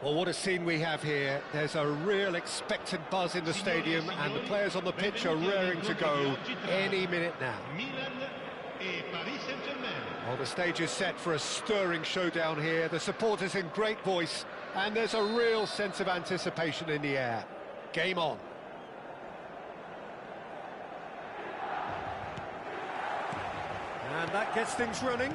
Well, what a scene we have here. There's a real expectant buzz in the stadium, and the players on the pitch are raring to go any minute now. Well, the stage is set for a stirring showdown here. The supporters in great voice, and there's a real sense of anticipation in the air. Game on. And that gets things running.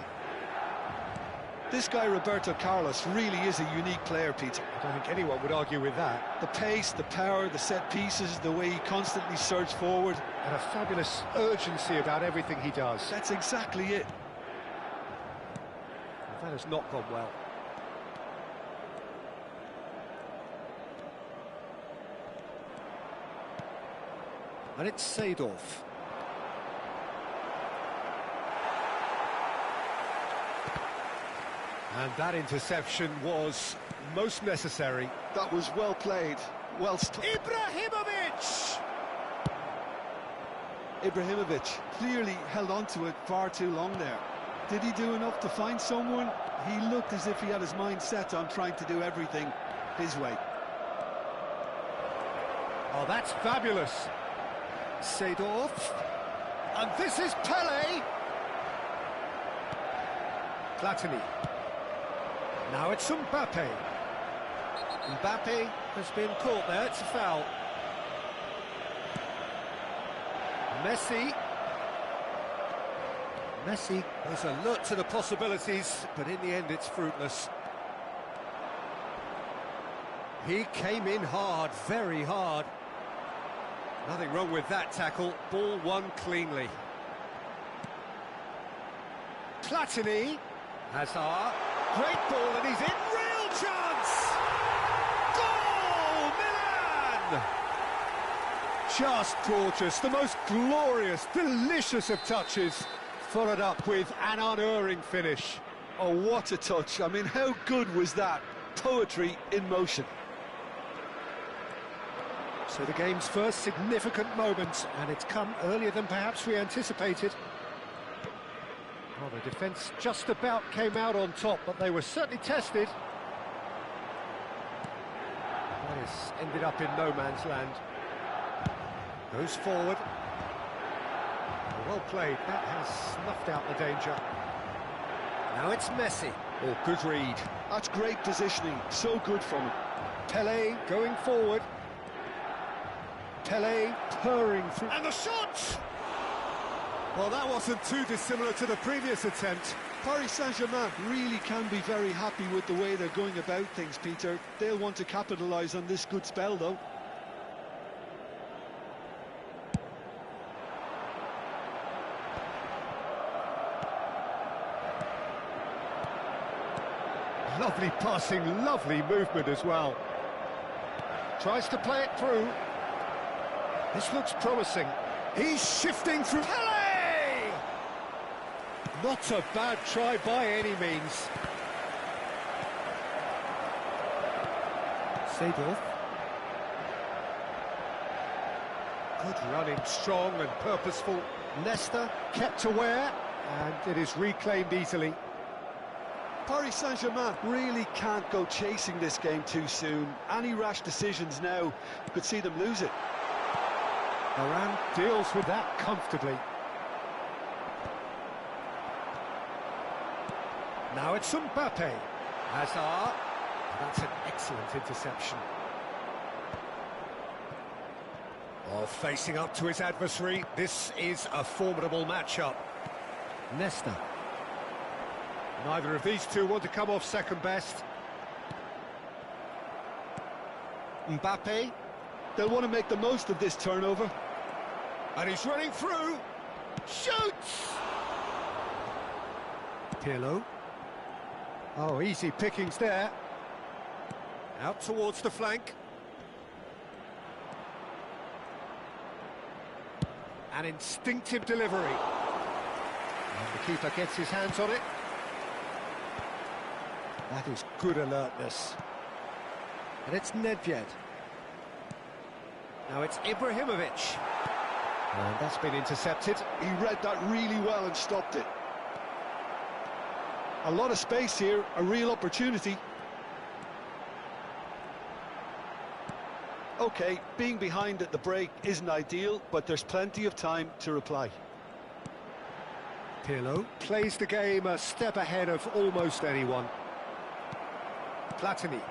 This guy, Roberto Carlos, really is a unique player, Peter. I don't think anyone would argue with that. The pace, the power, the set pieces, the way he constantly surges forward. And a fabulous urgency about everything he does. That's exactly it. That has not gone well. And it's Seedorf. And that interception was most necessary. That was well played, well stopped. Ibrahimovic! Ibrahimovic clearly held on to it far too long there. Did he do enough to find someone? He looked as if he had his mind set on trying to do everything his way. Oh, that's fabulous. Seedorf. And this is Pele. Platini. Now it's Mbappe. Mbappe has been caught there, it's a foul. Messi. Messi is alert to the possibilities, but in the end it's fruitless. He came in hard, very hard. Nothing wrong with that tackle, ball won cleanly. Platini. Hazard. Great ball, and he's in. Real chance! Goal! Milan! Just gorgeous, the most glorious, delicious of touches, followed up with an unerring finish. Oh, what a touch. I mean, how good was that? Poetry in motion. So the game's first significant moment, and it's come earlier than perhaps we anticipated. Well, the defence just about came out on top, but they were certainly tested. That has ended up in no man's land. Goes forward. Well played, that has snuffed out the danger. Now it's Messi. Oh, good read. That's great positioning, so good from him. Pele going forward. Pele purring through. And the shot! Well, that wasn't too dissimilar to the previous attempt. Paris Saint-Germain really can be very happy with the way they're going about things, Peter. They'll want to capitalise on this good spell, though. Lovely passing, lovely movement as well. Tries to play it through. This looks promising. He's shifting through. Pele! Not a bad try by any means. Seedorf. Good running, strong and purposeful. Leicester kept aware, and it is reclaimed easily. Paris Saint-Germain really can't go chasing this game too soon. Any rash decisions now could see them lose it. Varane deals with that comfortably. Now it's Mbappe. Hazard. That's an excellent interception. Oh, facing up to his adversary. This is a formidable matchup. Nesta. Neither of these two want to come off second best. Mbappe. They'll want to make the most of this turnover. And he's running through. Shoots! Pirlo. Oh, easy pickings there. Out towards the flank. An instinctive delivery. And the keeper gets his hands on it. That is good alertness. And it's Nedved. Now it's Ibrahimovic. And that's been intercepted. He read that really well and stopped it. A lot of space here, a real opportunity. Okay, being behind at the break isn't ideal, but there's plenty of time to reply. Pirlo plays the game a step ahead of almost anyone. Platini.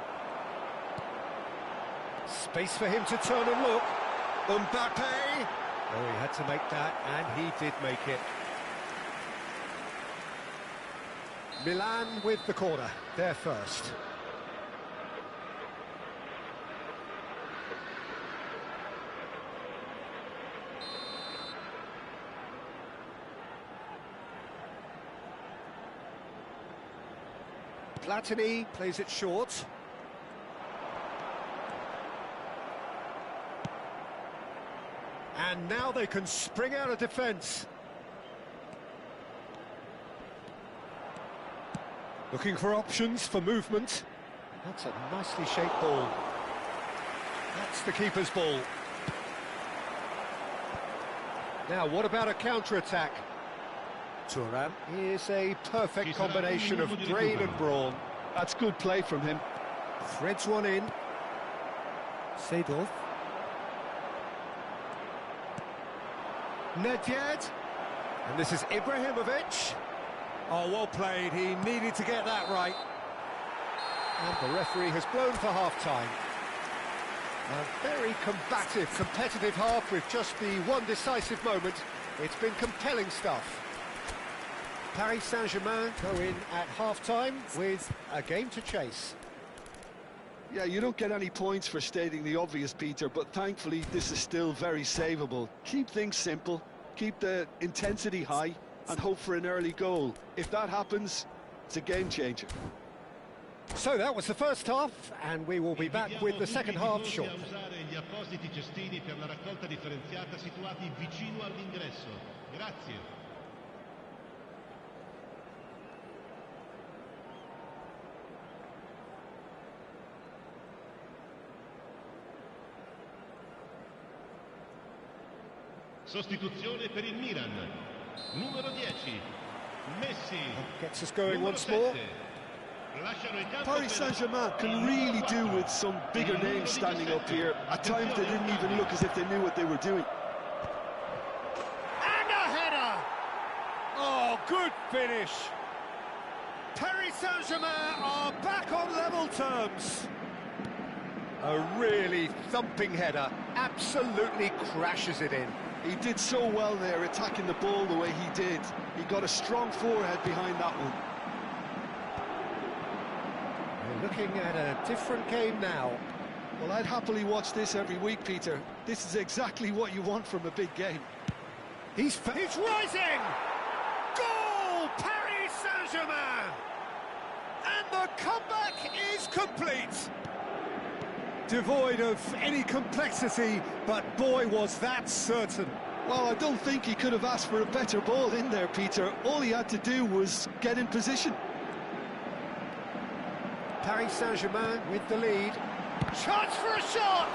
Space for him to turn and look. Mbappe! Oh, he had to make that, and he did make it. Milan with the corner, they're first. Platini plays it short. And now they can spring out of defence. Looking for options for movement. That's a nicely shaped ball. That's the keeper's ball. Now, what about a counter-attack? Thuram is a perfect combination of brain and brawn. That's good play from him. Threads one in. Seedorf. Nedved. And this is Ibrahimovic. Oh, well played. He needed to get that right. And the referee has blown for half-time. A very combative, competitive half with just the one decisive moment. It's been compelling stuff. Paris Saint-Germain go in at half-time with a game to chase. Yeah, you don't get any points for stating the obvious, Peter, but thankfully this is still very savable. Keep things simple, keep the intensity high, and hope for an early goal. If that happens, it's a game-changer. So that was the first half, and we will be back with the second half shortly. Sostituzione per il Milan. Numero 10. Messi. Gets us going once more. Paris Saint-Germain can really do with some bigger names standing up here. At times they didn't even look as if they knew what they were doing. And a header! Oh, good finish. Paris Saint-Germain are back on level terms. A really thumping header, absolutely crashes it in. He did so well there, attacking the ball the way he did. He got a strong forehead behind that one. We're looking at a different game now. Well, I'd happily watch this every week, Peter. This is exactly what you want from a big game. He's rising! Goal! Paris Saint-Germain! And the comeback is complete! Devoid of any complexity, but boy, was that certain. Well, I don't think he could have asked for a better ball in there, Peter. All he had to do was get in position. Paris Saint-Germain with the lead. Chance for a shot!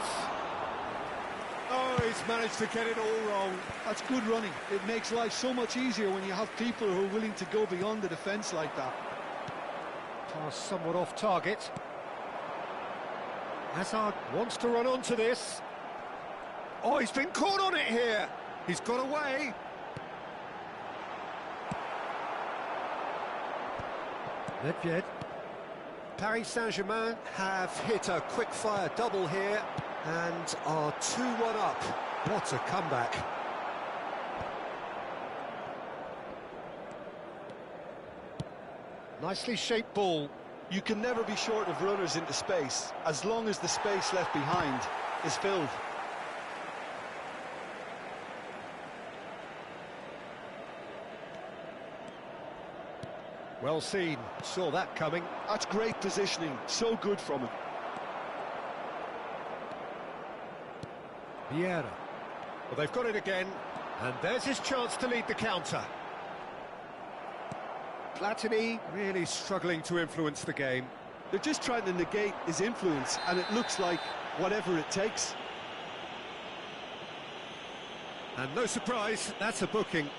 Oh, he's managed to get it all wrong. That's good running. It makes life so much easier when you have people who are willing to go beyond the defence like that. Pass somewhat off target. Hazard wants to run onto this. Oh, he's been caught on it here. He's got away. Nedved. Paris Saint-Germain have hit a quick-fire double here and are 2-1 up. What a comeback. Nicely shaped ball. You can never be short of runners into space, as long as the space left behind is filled. Well seen, saw that coming. That's great positioning, so good from him. Vieira. Well, they've got it again, and there's his chance to lead the counter. Platini really struggling to influence the game. They're just trying to negate his influence, and it looks like whatever it takes. And no surprise, that's a booking.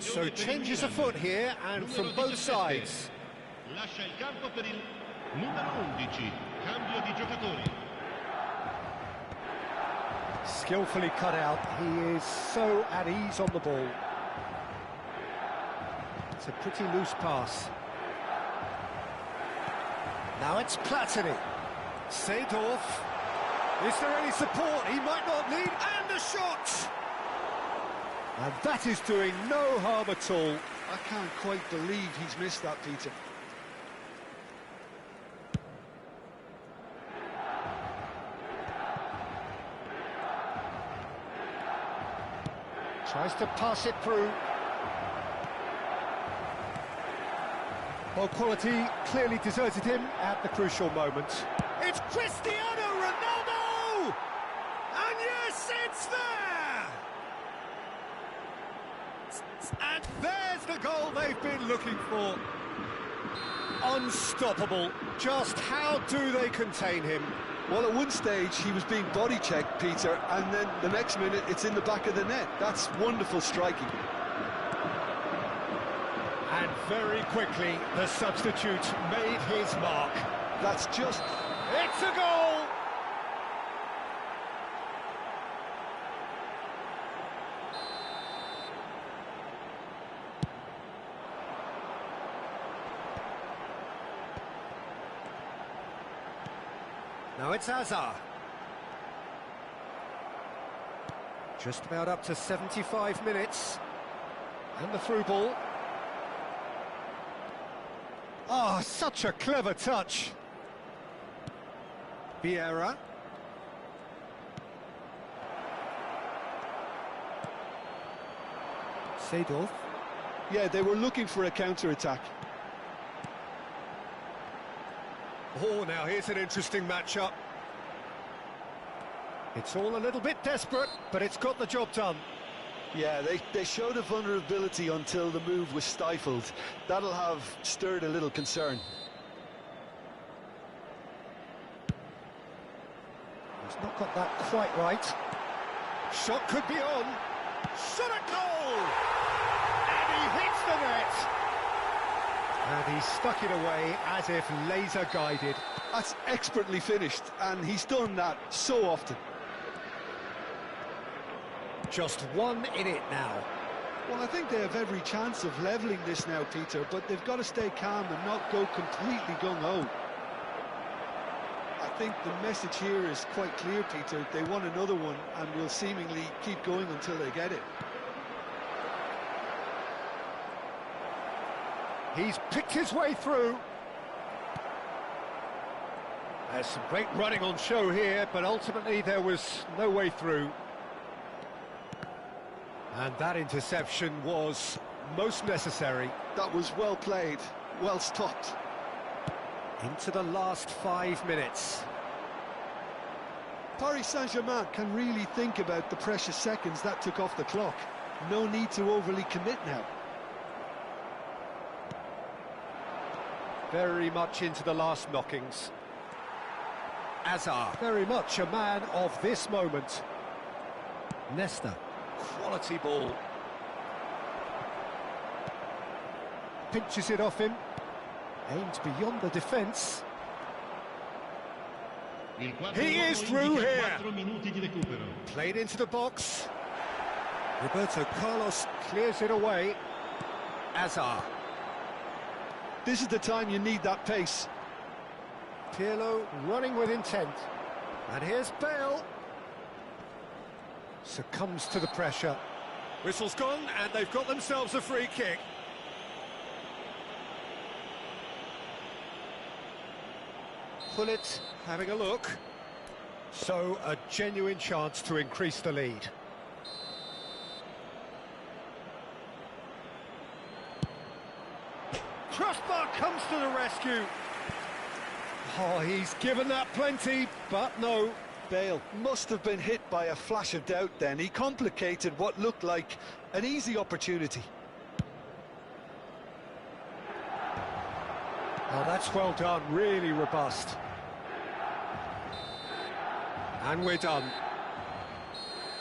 So changes afoot here, and from both sides. Lascia il campo per il numero 11, cambio di giocatori. Skillfully cut out, he is so at ease on the ball. It's a pretty loose pass. Now it's Platini. Seedorf. Is there any support? He might not need, and the shot! And that is doing no harm at all. I can't quite believe he's missed that, Peter. Tries to pass it through. Well, quality clearly deserted him at the crucial moment. It's Cristiano Ronaldo! And yes, it's there! And there's the goal they've been looking for. Unstoppable. Just how do they contain him? Well, at one stage he was being body checked, Peter, and then the next minute it's in the back of the net. That's wonderful striking. And very quickly the substitute made his mark. That's just... It's a goal! Now it's Hazard. Just about up to 75 minutes. And the through ball. Oh, such a clever touch. Vieira. Seedorf. Yeah, they were looking for a counter-attack. Oh, now here's an interesting matchup. It's all a little bit desperate, but it's got the job done. Yeah, they showed a vulnerability until the move was stifled. That'll have stirred a little concern. He's not got that quite right. Shot could be on. Shot at goal! And he hits the net! And he stuck it away as if laser-guided. That's expertly finished, and he's done that so often. Just one in it now. Well, I think they have every chance of levelling this now, Peter, but they've got to stay calm and not go completely gung-ho. I think the message here is quite clear, Peter. They want another one and will seemingly keep going until they get it. He's picked his way through. There's some great running on show here, but ultimately there was no way through. And that interception was most necessary. That was well played, well stopped. Into the last 5 minutes. Paris Saint-Germain can really think about the precious seconds that took off the clock. No need to overly commit now. Very much into the last knockings. Hazard, very much a man of this moment. Nesta, quality ball. Pinches it off him. Aimed beyond the defence. He is through here. Played into the box. Roberto Carlos clears it away. Hazard. This is the time you need that pace. Pirlo running with intent. And here's Bale. Succumbs to the pressure. Whistle's gone, and they've got themselves a free kick. Pullet having a look. So, a genuine chance to increase the lead. Crossbar comes to the rescue. Oh, he's given that plenty, but no. Bale must have been hit by a flash of doubt then. He complicated what looked like an easy opportunity. Oh, that's well done, really robust. And we're done.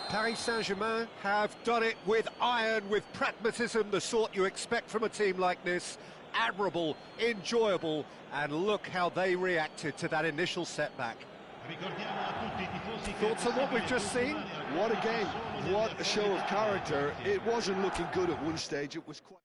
Paris Saint-Germain have done it with iron, with pragmatism, the sort you expect from a team like this. Admirable, enjoyable, and look how they reacted to that initial setback. Thoughts on what we've just seen? What a game, what a show of character. It wasn't looking good at one stage, it was quite...